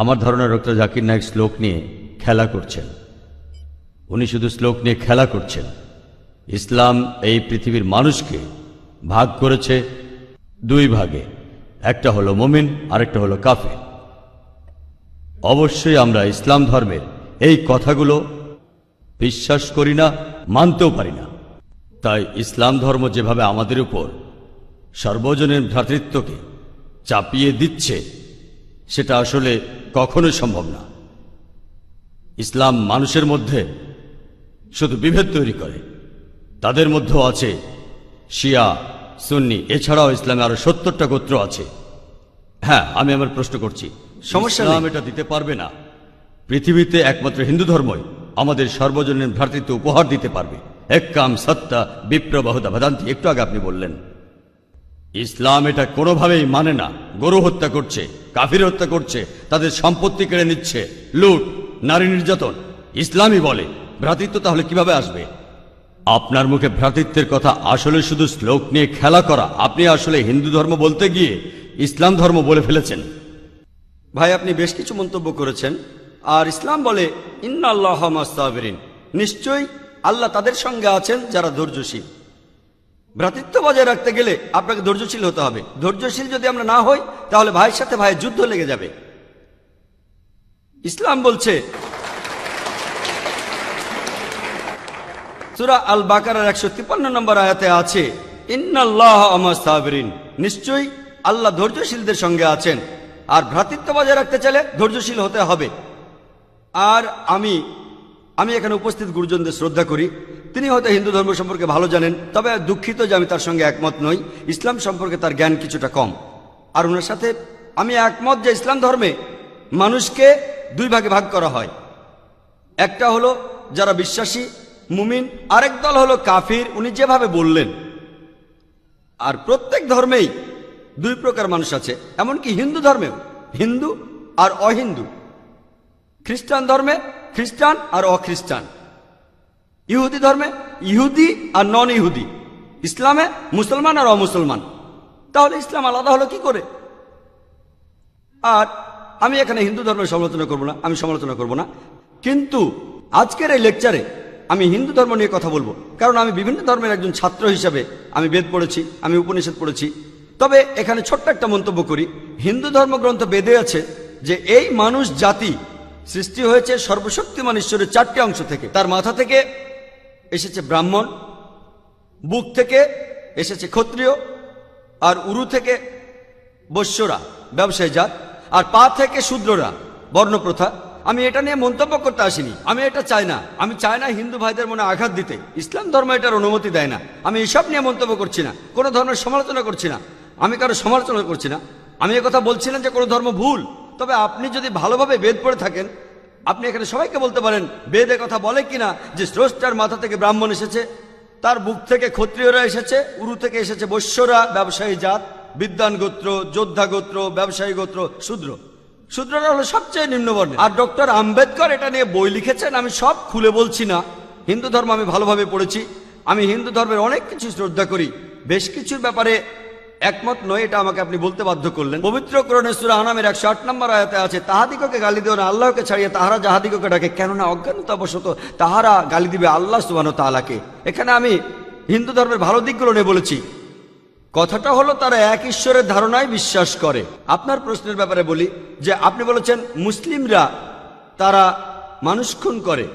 আমার ধারণা ডক্টর জাকির নায়েক শ্লোক নিয়ে খেলা করছেন। উনি শুধু শ্লোক নিয়ে খেলা করছেন। ইসলাম এই পৃথিবীর মানুষকে ভাগ করেছে দুই ভাগে, একটা হলো মুমিন আরেকটা হলো কাফির। অবশ্যই আমরা ইসলাম ধর্মের এই কথাগুলো বিশ্বাস করি না, মানতেও পারি না। তাই ইসলাম ধর্ম যেভাবে আমাদের উপর সর্বজনীন ভ্রাতৃত্বকে চাপিয়ে দিচ্ছে, সেটা আসলে কখনোই সম্ভব না। ইসলাম মানুষের মধ্যে শুধু বিভেদ তৈরি করে। তাদের মধ্যেও আছে শিয়া, সুন্নি, এছাড়াও ইসলামে আরো ৭০টা গোত্র আছে। হ্যাঁ, আমি আমার প্রশ্ন করছি, সমস্যা ইসলাম এটা দিতে পারবে না। পৃথিবীতে একমাত্র হিন্দু ধর্মই আমাদের সর্বজনীন ভ্রাতৃত্ব উপহার দিতে পারবে। এক্কাম সত্তা বিপ্রবাহুদা ভেদান্তি, একটু আগে আপনি বললেন। ইসলাম এটা কোনোভাবেই মানে না। গরু হত্যা করছে, কাফির হত্যা করছে, তাদের সম্পত্তি কেড়ে নিচ্ছে, লুট, নারী নির্যাতন। ইসলামই বলে ভ্রাতৃত্ব তাহলে কিভাবে আসবে? আপনার মুখে ভ্রাতৃত্বের কথা আসলে শুধু শ্লোক নিয়ে খেলা করা। আপনি আসলে হিন্দু ধর্ম বলতে গিয়ে ইসলাম ধর্ম বলে ফেলেছেন। ভাই, আপনি বেশ কিছু মন্তব্য করেছেন। আর ইসলাম বলে ইন্নাল্লাহ মা'আস সাবিরিন, নিশ্চয়ই আল্লাহ তাদের সঙ্গে আছেন যারা ধৈর্যশীল। ভ্রাতৃত্ব বজায় রাখতে গেলে আপনাকে ধৈর্যশীল হতে হবে। ধৈর্যশীল যদি আমরা না হই, তাহলে ভাইয়ের সাথে ভাইয়ের যুদ্ধ লেগে যাবে। ইসলাম বলছে সূরা আল বাকারার ১৫৩ নম্বর আয়াতে আছে, ইন্নাল্লাহ মা'আস সাবিরিন, নিশ্চয়ই আল্লাহ ধৈর্যশীলদের সঙ্গে আছেন। আর ভ্রাতৃত্ব বজায় রাখতে চাইলে ধৈর্যশীল হতে হবে। আর আমি এখানে উপস্থিত গুরুজনদের শ্রদ্ধা করি। তিনি হয়তো হিন্দু ধর্ম সম্পর্কে ভালো জানেন, তবে দুঃখিত যে আমি তার সঙ্গে একমত নই। ইসলাম সম্পর্কে তার জ্ঞান কিছুটা কম। আর ওনার সাথে আমি একমত যে ইসলাম ধর্মে মানুষকে দুই ভাগে ভাগ করা হয়। একটা হলো যারা বিশ্বাসী মুমিন, আরেক দল হলো কাফির, উনি যেভাবে বললেন। আর প্রত্যেক ধর্মেই দুই প্রকার মানুষ আছে, এমনকি হিন্দু ধর্মেও হিন্দু আর অহিন্দু। খ্রিস্টান ধর্মে খ্রিস্টান আর অখ্রিস্টান, ইহুদি ধর্মে ইহুদি আর নন ইহুদি, ইসলামে মুসলমান আর অমুসলমান। তাহলে ইসলাম আলাদা হলো কি করে? আর আমি এখানে হিন্দু ধর্মের সমালোচনা করব না, আমি সমালোচনা করব না। কিন্তু আজকের এই লেকচারে আমি হিন্দু ধর্ম নিয়ে কথা বলবো, কারণ আমি বিভিন্ন ধর্মের একজন ছাত্র হিসাবে আমি বেদ পড়েছি, আমি উপনিষদ পড়েছি। তবে এখানে ছোট্ট একটা মন্তব্য করি। হিন্দু ধর্মগ্রন্থ বেদে আছে যে এই মানুষ জাতি সৃষ্টি হয়েছে সর্বশক্তিমান ঈশ্বরের 4টি অংশ থেকে। তার মাথা থেকে এসেছে ব্রাহ্মণ, বুক থেকে এসেছে ক্ষত্রিয়, আর উরু থেকে বৈশ্যরা ব্যবসায়ী জাত, আর পা থেকে শূদ্ররা বর্ণপ্রথা। আমি এটা নিয়ে মন্তব্য করতে আসিনি, আমি এটা চাই না। আমি চাই না হিন্দু ভাইদের মনে আঘাত দিতে। ইসলাম ধর্ম এটার অনুমতি দেয় না। আমি এসব নিয়ে মন্তব্য করছি না, কোনো ধর্মের সমালোচনা করছি না, আমি কারো সমালোচনা করছি না। আমি একথা বলছি না যে কোনো ধর্ম ভুল। তবে আপনি যদি ভালোভাবে বেদ পড়ে থাকেন, আপনি এখানে সবাইকে বলতে পারেন বেদ কথা বলে কিনা যে স্রষ্টার মাথা থেকে ব্রাহ্মণ এসেছে, তার বুক থেকে ক্ষত্রিয়রা এসেছে, উরু থেকে এসেছে বৈশ্যরা ব্যবসায়ী জাত, বিদ্বান গোত্র, যোদ্ধা গোত্র, ব্যবসায়ী গোত্র, শূদ্র। শূদ্ররা হলো সবচেয়ে নিম্নবর্ণের। আর ডক্টর আম্বেদকর এটা নিয়ে বই লিখেছেন। আমি সব খুলে বলছি না। হিন্দু ধর্ম আমি ভালোভাবে পড়েছি। আমি হিন্দু ধর্মের অনেক কিছু শ্রদ্ধা করি, বেশ কিছুর ব্যাপারে একমত নয়, এটা আমাকে আপনি বলতে বাধ্য করলেন। পবিত্র কোরআনে সূরা আনামের ১০৮ নম্বর আয়াতে আছে, তাহাদিগকে গালি দিও না আল্লাহকে ছাড়িয়ে তাহারা যাহাদিগকে ডাকে, কেননা অজ্ঞানতাবশত তাহারা গালি দিবে আল্লাহ সুবহানাহু ওয়া তাআলাকে। এখানে আমি হিন্দু ধর্মের ভালো দিকগুলো নিয়ে বলেছি। কথাটা হলো তারা এক ঈশ্বরের ধারণায় বিশ্বাস করে। আপনার প্রশ্নের ব্যাপারে বলি যে আপনি বলেছেন মুসলিমরা তারা মানুষ খুন করে,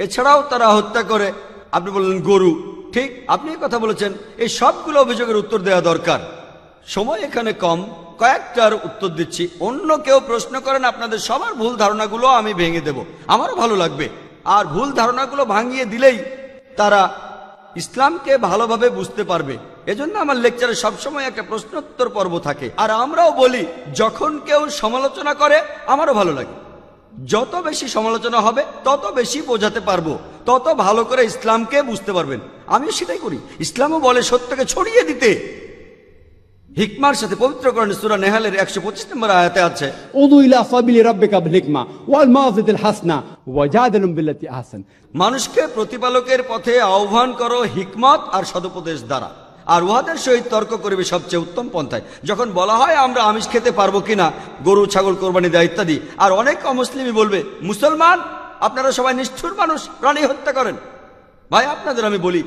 এছাড়াও তারা হত্যা করে। আপনি বললেন গরু, ঠিক আপনি কথা বলেছেন। এই সবগুলো অভিযোগের উত্তর দেওয়া দরকার, সময় এখানে কম, কয়েকটার উত্তর দিচ্ছি। অন্য কেউ প্রশ্ন করেন, আপনাদের সবার ভুল ধারণাগুলো আমি ভেঙে দেব, আমারও ভালো লাগবে। আর ভুল ধারণাগুলো ভাঙিয়ে দিলেই তারা ইসলামকে ভালোভাবে বুঝতে পারবে। এজন্য আমার লেকচারে সবসময় একটা প্রশ্নোত্তর পর্ব থাকে। আর আমরাও বলি যখন কেউ সমালোচনা করে আমারও ভালো লাগে। যত বেশি সমালোচনা হবে তত বেশি বোঝাতে পারবো, তত ভালো করে ইসলামকে বুঝতে পারবেন। আমিও সেটাই করি। ইসলামও বলে সত্যকে ছড়িয়ে দিতে। হিকমার সাথে পবিত্র কোরআনে সূরা নেহালের ১২৫ নম্বর আয়াতে আছে, উদু ইলা সাবিলি রাব্বিকা বিল হিকমা ওয়াল মাউযিতিল হাসনা ওয়াজাদিলুম বিল্লাতি আহসান। মানুষকে প্রতিপালকের পথে আহ্বান করো হিকমত আর সদুপদেশ দ্বারা। আর উহাদের সহিত তর্ক করিবে সবচেয়ে উত্তম পন্থায়। যখন বলা হয় আমরা আমিষ খেতে পারবো কিনা, গরু ছাগল কোরবানি দেয় ইত্যাদি, আর অনেক অমুসলিমই বলবে মুসলমান আপনারা সবাই নিষ্ঠুর মানুষ, প্রাণী হত্যা করেন। ভাই আপনাদের আমি বলি,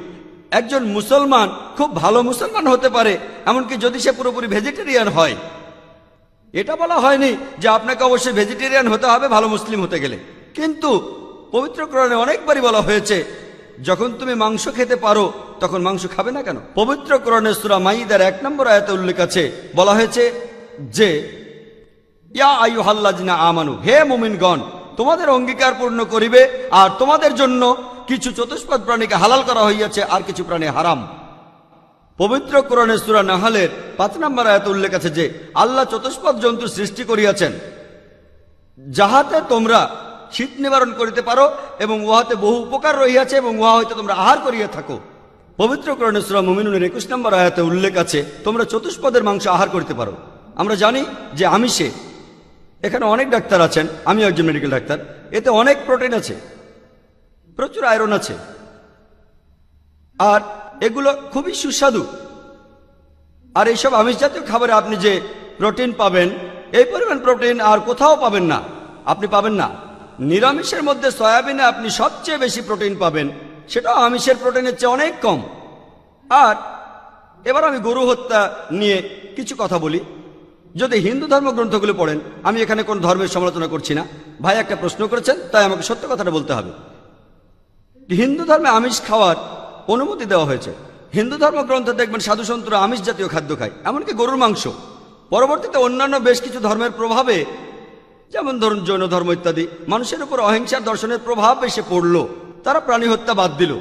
একজন মুসলমান খুব ভালো মুসলমান হতে পারে, এমনকি যদি সে পুরোপুরি ভেজিটেরিয়ান হয়। এটা বলা হয়নি যে আপনাকে অবশ্যই ভেজিটেরিয়ান হতে হবে ভালো মুসলিম হতে গেলে, কিন্তু পবিত্র কোরআনে অনেকবারই বলা হয়েছে যখন তুমি মাংস খেতে পারো তখন মাংস খাবে না কেন। পবিত্র কোরআনে সূরা মাইদার 1 নম্বর আয়াতে উল্লেখ আছে, বলা হয়েছে যে ইয়া আইয়ুহাল্লাযিনা আমানু, হে মুমিনগণ, তোমাদের অঙ্গীকার পূর্ণ করিবে আর তোমাদের জন্য কিছু চতুষ্পদ প্রাণীকে হালাল করা হইয়াছে আর কিছু প্রাণী হারাম। পবিত্র কোরআনে সূরা নাহলের 5 নম্বর আয়াতে উল্লেখ আছে যে আল্লাহ চতুষ্পদ জন্তু সৃষ্টি করিয়াছেন যাহাতে তোমরা শীত নিবারণ করিতে পারো এবং উহাতে বহু উপকার রহিয়াছে এবং উহা হইতে তোমরা আহার করিয়া থাকো। পবিত্র কোরআনে সূরা মুমিনুনের 21 নম্বর আয়াতে উল্লেখ আছে তোমরা চতুষ্পদের মাংস আহার করতে পারো। আমরা জানি যে আমিষে, এখানে অনেক ডাক্তার আছেন, আমি একজন মেডিকেল ডাক্তার, এতে অনেক প্রোটিন আছে, প্রচুর আয়রন আছে, আর এগুলো খুবই সুস্বাদু। আর এইসব আমিষ জাতীয় খাবারে আপনি যে প্রোটিন পাবেন, এই পরিমাণ প্রোটিন আর কোথাও পাবেন না, আপনি পাবেন না। নিরামিষের মধ্যে সয়াবিনে আপনি সবচেয়ে বেশি প্রোটিন পাবেন, সেটাও আমিষের প্রোটিনের চেয়ে অনেক কম। আর এবার আমি গরু হত্যা নিয়ে কিছু কথা বলি। যদি হিন্দু ধর্মগ্রন্থগুলো পড়েন, আমি এখানে কোন ধর্মের সমালোচনা করছি না, ভাই একটা প্রশ্ন করেছেন তাই আমাকে সত্য কথাটা বলতে হবে। হিন্দু ধর্মে আমিষ খাওয়ার অনুমতি দেওয়া হয়েছে। হিন্দু ধর্মগ্রন্থে দেখবেন সাধুসন্তরা আমিষ জাতীয় খাদ্য খায়, এমনকি গরুর মাংস। পরবর্তীতে অন্যান্য বেশ কিছু ধর্মের প্রভাবে, যেমন ধরুন জৈন ধর্ম ইত্যাদি, মানুষের উপর অহিংসার দর্শনের প্রভাব এসে পড়ল, তারা প্রাণী হত্যা বাদ দিল,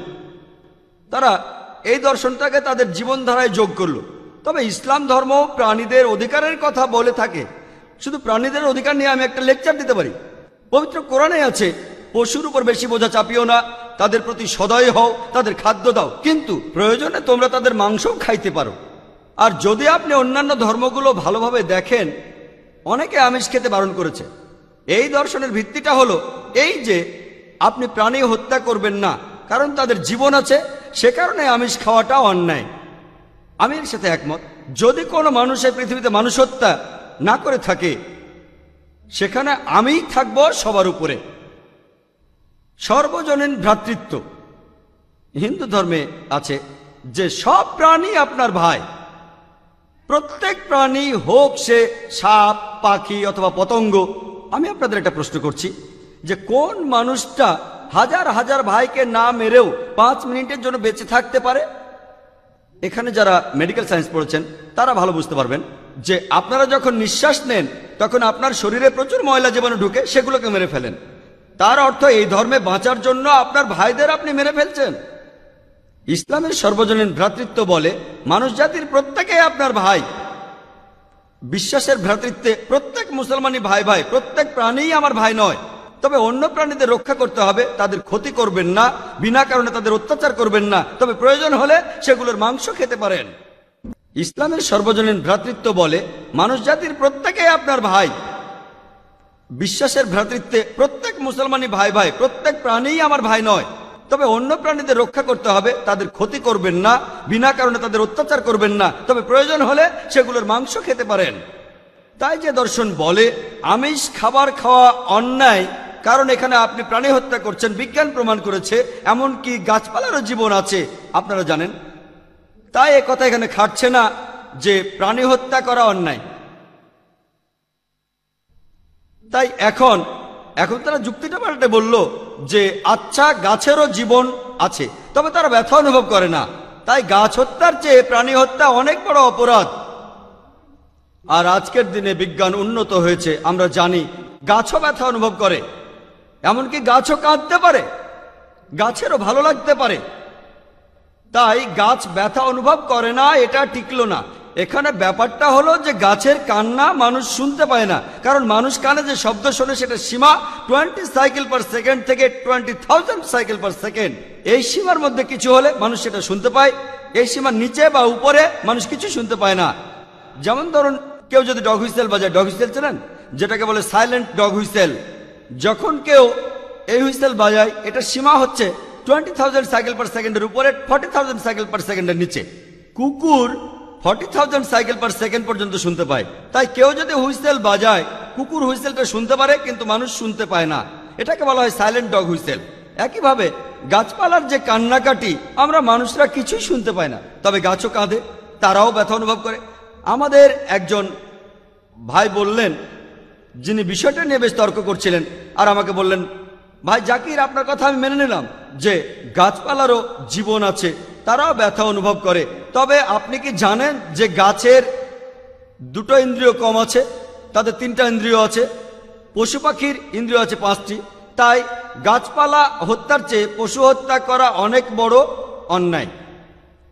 তারা এই দর্শনটাকে তাদের জীবনধারায় যোগ করলো। তবে ইসলাম ধর্ম প্রাণীদের অধিকারের কথা বলে থাকে। শুধু প্রাণীদের অধিকার নিয়ে আমি একটা লেকচার দিতে পারি। পবিত্র কোরআনে আছে পশুর উপর বেশি বোঝা চাপিও না, তাদের প্রতি সদয় হও, তাদের খাদ্য দাও, কিন্তু প্রয়োজনে তোমরা তাদের মাংসও খাইতে পারো। আর যদি আপনি অন্যান্য ধর্মগুলো ভালোভাবে দেখেন, অনেকে আমিষ খেতে বারণ করেছে। এই দর্শনের ভিত্তিটা হলো এই যে আপনি প্রাণী হত্যা করবেন না, কারণ তাদের জীবন আছে, সে কারণে আমিষ খাওয়াটা অন্যায়। আমি এর সাথে একমত। যদি কোনো মানুষের পৃথিবীতে মানুষ হত্যা না করে থাকে, সেখানে আমিই থাকবো সবার উপরে। সর্বজনীন ভ্রাতৃত্ব হিন্দু ধর্মে আছে যে সব প্রাণী আপনার ভাই। প্রত্যেক প্রাণী, হোক সে সাপ, পাখি অথবা পতঙ্গ। আমি আপনাদের একটা প্রশ্ন করছি যে কোন মানুষটা হাজার হাজার ভাইকে না মেরেও 5 মিনিটের জন্য বেঁচে থাকতে পারে? এখানে যারা মেডিকেল সায়েন্স পড়েছেন তারা ভালো বুঝতে পারবেন যে আপনারা যখন নিঃশ্বাস নেন তখন আপনার শরীরে প্রচুর ময়লা জীবাণু ঢুকে, সেগুলোকে মেরে ফেলেন। তার অর্থ এই ধর্মে বাঁচার জন্য আপনার ভাইদের আপনি মেরে ফেলছেন। ইসলামের সর্বজনীন ভ্রাতৃত্ব বলে মানুষ জাতির প্রত্যেকেই আপনার ভাই। বিশ্বাসের ভ্রাতৃত্বে প্রত্যেক মুসলমানই ভাই ভাই, প্রত্যেক প্রাণীই আমার ভাই নয়। তবে অন্য প্রাণীদের রক্ষা করতে হবে, তাদের ক্ষতি করবেন না, বিনা কারণে তাদের অত্যাচার করবেন না, তবে প্রয়োজন হলে সেগুলোর মাংস খেতে পারেন। ইসলামের সর্বজনীন ভ্রাতৃত্ব বলে মানুষ জাতির প্রত্যেকেই আপনার ভাই। বিশ্বাসের ভ্রাতৃত্বে প্রত্যেক মুসলমানই ভাই ভাই, প্রত্যেক প্রাণীই আমার ভাই নয়। তবে অন্য প্রাণীদের রক্ষা করতে হবে, তাদের ক্ষতি করবেন না, বিনা কারণে তাদের অত্যাচার করবেন না, তবে প্রয়োজন হলে সেগুলোর মাংস খেতে পারেন। তাই যে দর্শন বলে আমিষ খাবার খাওয়া অন্যায়, কারণ এখানে আপনি প্রাণী হত্যা করছেন, বিজ্ঞান প্রমাণ করেছে, এমনকি গাছপালারও জীবন আছে, আপনারা জানেন। তাই এ কথা এখানে খাটছে না যে প্রাণী হত্যা করা অন্যায়। তাই এখন তারা যুক্তিটা পাল্টে বলল যে আচ্ছা, গাছেরও জীবন আছে, তবে তারা ব্যথা অনুভব করে না, তাই গাছ হত্যার চেয়ে প্রাণী হত্যা অনেক বড় অপরাধ। আর আজকের দিনে বিজ্ঞান উন্নত হয়েছে, আমরা জানি গাছও ব্যথা অনুভব করে, এমনকি গাছও কাঁদতে পারে, গাছেরও ভালো লাগতে পারে। তাই গাছ ব্যথা অনুভব করে না, এটা টিকলো না। এখানে ব্যাপারটা হলো যে গাছের কান্না মানুষ শুনতে পায় না, কারণ মানুষ কানে যে শব্দ শোনে সেটা সীমা 20 সাইকেল পার সেকেন্ড থেকে 20,000 সাইকেল পার সেকেন্ড। এই সীমার মধ্যে কিছু হলে মানুষ সেটা শুনতে পায়, এই সীমার নিচে বা উপরে মানুষ কিছু শুনতে পায় না। যেমন ধরুন কেউ যদি ডগ হুইসেল বাজায়, ডগ হুইসেল চেনেন, যেটাকে বলে সাইলেন্ট ডগ হুইসেল। যখন কেউ এই হুইসেল বাজায়, এটা সীমা হচ্ছে 20,000 সাইকেল পার সেকেন্ডের উপরে, 40,000 সাইকেল পার সেকেন্ডের নিচে। কুকুর 40,000 সাইকেল পার সেকেন্ড পর্যন্ত শুনতে পায়। তাই কেউ যদি হুইসেল বাজায়, কুকুর হুইসেলটা শুনতে পারে কিন্তু মানুষ শুনতে পায় না। এটাকে বলা হয় সাইলেন্ট ডগ হুইসেল। একইভাবে গাছপালার যে কান্নাকাটি আমরা মানুষরা কিছুই শুনতে পাই না, তবে গাছও কাঁদে, তারাও ব্যথা অনুভব করে। আমাদের একজন ভাই বললেন, যিনি বিষয়টা নিয়ে বেশ তর্ক করছিলেন, আর আমাকে বললেন, ভাই জাকির, আপনার কথা আমি মেনে নিলাম যে গাছপালারও জীবন আছে, তারাও ব্যথা অনুভব করে, তবে আপনি কি জানেন যে গাছের দুটো ইন্দ্রিয় কম আছে, তাদের 3টা ইন্দ্রিয় আছে, পশু পাখির ইন্দ্রিয় আছে 5টি। তাই গাছপালা হত্যার চেয়ে পশু হত্যা করা অনেক বড় অন্যায়।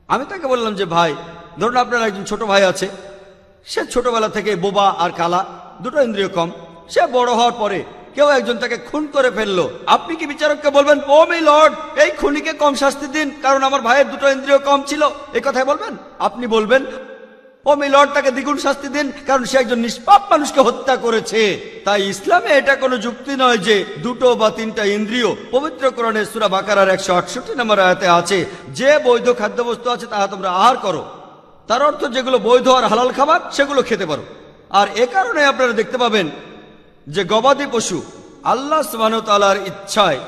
আমি তাকে বললাম যে ভাই, ধরুন আপনার একজন ছোট ভাই আছে, সে ছোটবেলা থেকে বোবা আর কালা, দুটো ইন্দ্রিয় কম। সে বড় হওয়ার পরে কেউ একজন তাকে খুন করে ফেললো, আপনি কি বিচারককে বলবেন, ও মাই লর্ড, এই খুনিকে কম শাস্তি দিন কারণ আমার ভাইয়ের দুটো ইন্দ্রিয় কম ছিল? এই কথাই বলবেন? আপনি বলবেন, ও মাই লর্ড, তাকে দ্বিগুণ শাস্তি দিন কারণ সে একজন নিষ্পাপ মানুষকে হত্যা করেছে। তাই ইসলামে এটা কোনো যুক্তি নয় যে 2 বা 3টা ইন্দ্রিয়। পবিত্র কোরআনে সূরা বাকারার 168 নম্বর আয়াতে আছে, যে বৈধ খাদ্যবস্তু আছে তাহা তোমরা আহার করো। তার অর্থ যেগুলো বৈধ আর হালাল খাবার সেগুলো খেতে পারো। আর এ কারণে আপনারা দেখতে পাবেন যে গবাদি পশু, আল্লাহ সুবহানাহু ওয়া তাআলার ইচ্ছায়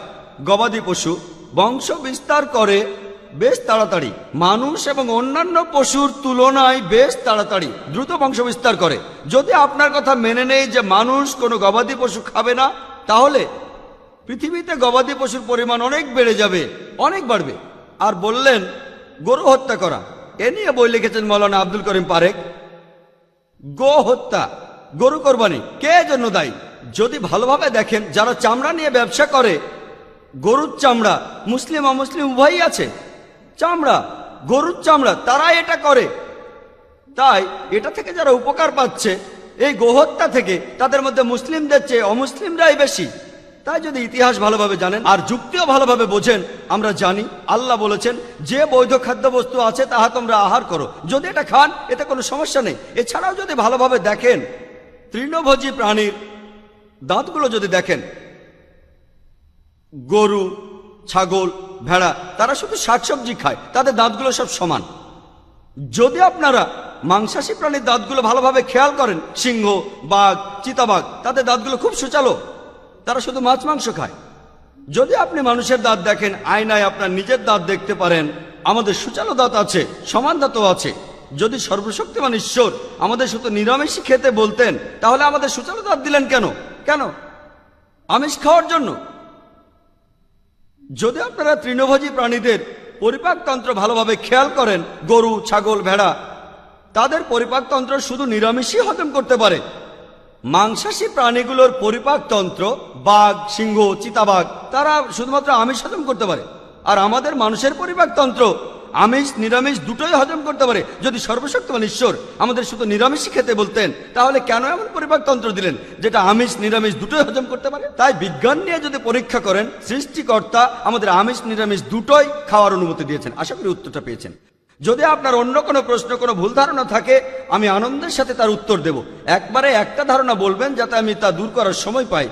গবাদি পশু বংশ বিস্তার করে বেশ তাড়াতাড়ি, মানুষ এবং অন্যান্য পশুর তুলনায় বেশ তাড়াতাড়ি দ্রুত বংশ বিস্তার করে। যদি আপনার কথা মেনে নেই যে মানুষ কোনো গবাদি পশু খাবে না, তাহলে পৃথিবীতে গবাদি পশুর পরিমাণ অনেক বেড়ে যাবে, অনেক বাড়বে। আর বললেন গরু হত্যা করা, এ নিয়ে বই লিখেছেন মৌলানা আব্দুল করিম পারেক। গো হত্যা, গরু কোরবানি কে জন্য দায়ী? যদি ভালোভাবে দেখেন, যারা চামড়া নিয়ে ব্যবসা করে, গরুর চামড়া মুসলিম অমুসলিম উভয়ই আছে, চামড়া, গরুর চামড়া, তারা এটা করে। তাই এটা থেকে যারা উপকার পাচ্ছে এই গোহত্যা থেকে, তাদের মধ্যে মুসলিমদের চেয়ে অমুসলিমরাই বেশি। তাই যদি ইতিহাস ভালোভাবে জানেন আর যুক্তিও ভালোভাবে বোঝেন, আমরা জানি আল্লাহ বলেছেন যে বৈধ খাদ্যবস্তু আছে তাহা তোমরা আহার করো, যদি এটা খান এতে কোনো সমস্যা নেই। এছাড়াও যদি ভালোভাবে দেখেন, তৃণভোজী প্রাণীর দাঁতগুলো যদি দেখেন, গরু, ছাগল, ভেড়া, তারা শুধু শাকসবজি খায়, তাদের দাঁতগুলো সব সমান। যদি আপনারা মাংসাশী প্রাণীর দাঁতগুলো ভালোভাবে খেয়াল করেন, সিংহ, বাঘ, চিতাবাঘ, তাদের দাঁতগুলো খুব সুচালো, তারা শুধু মাছ মাংস খায়। যদি আপনি মানুষের দাঁত দেখেন, আয়নায় আপনার নিজের দাঁত দেখতে পারেন, আমাদের সুচালো দাঁত আছে, সমান দাঁতও আছে। যদি সর্বশক্তিমান ঈশ্বর আমাদের শুধু নিরামিষই খেতে বলতেন, তাহলে আমাদের সুচালো দাঁত দিলেন কেন? কেন? আমিষ খাওয়ার জন্য? যদি আপনারা তৃণভোজী প্রাণীদের পরিপাকতন্ত্র ভালোভাবে খেয়াল করেন, গরু, ছাগল, ভেড়া, তাদের পরিপাকতন্ত্র শুধু নিরামিষই হজম করতে পারে। মাংসাশী প্রাণীগুলোর পরিপাকতন্ত্র, বাঘ, সিংহ, চিতাবাঘ, তারা শুধুমাত্র আমিষ হজম করতে পারে। আর আমাদের মানুষের পরিপাকতন্ত্র আমিষ নিরামিষ দুটোই হজম করতে পারে। যদি সর্বশক্তিমান ঈশ্বর আমাদের শুধু নিরামিষই খেতে বলতেন, তাহলে কেন এমন পরিপাকতন্ত্র দিলেন যেটা আমিষ নিরামিষ দুটোই হজম করতে পারে? তাই বিজ্ঞান নিয়ে যদি পরীক্ষা করেন, সৃষ্টিকর্তা আমাদের আমিষ নিরামিষ দুটোই খাওয়ার অনুমতি দিয়েছেন। আশা করি উত্তরটা পেয়েছেন। যদি আপনার অন্য কোনো প্রশ্ন, কোনো ভুল ধারণা থাকে, আমি আনন্দের সাথে তার উত্তর দেব। একবারে একটা ধারণা বলবেন যাতে আমি তা দূর করার সময় পাই।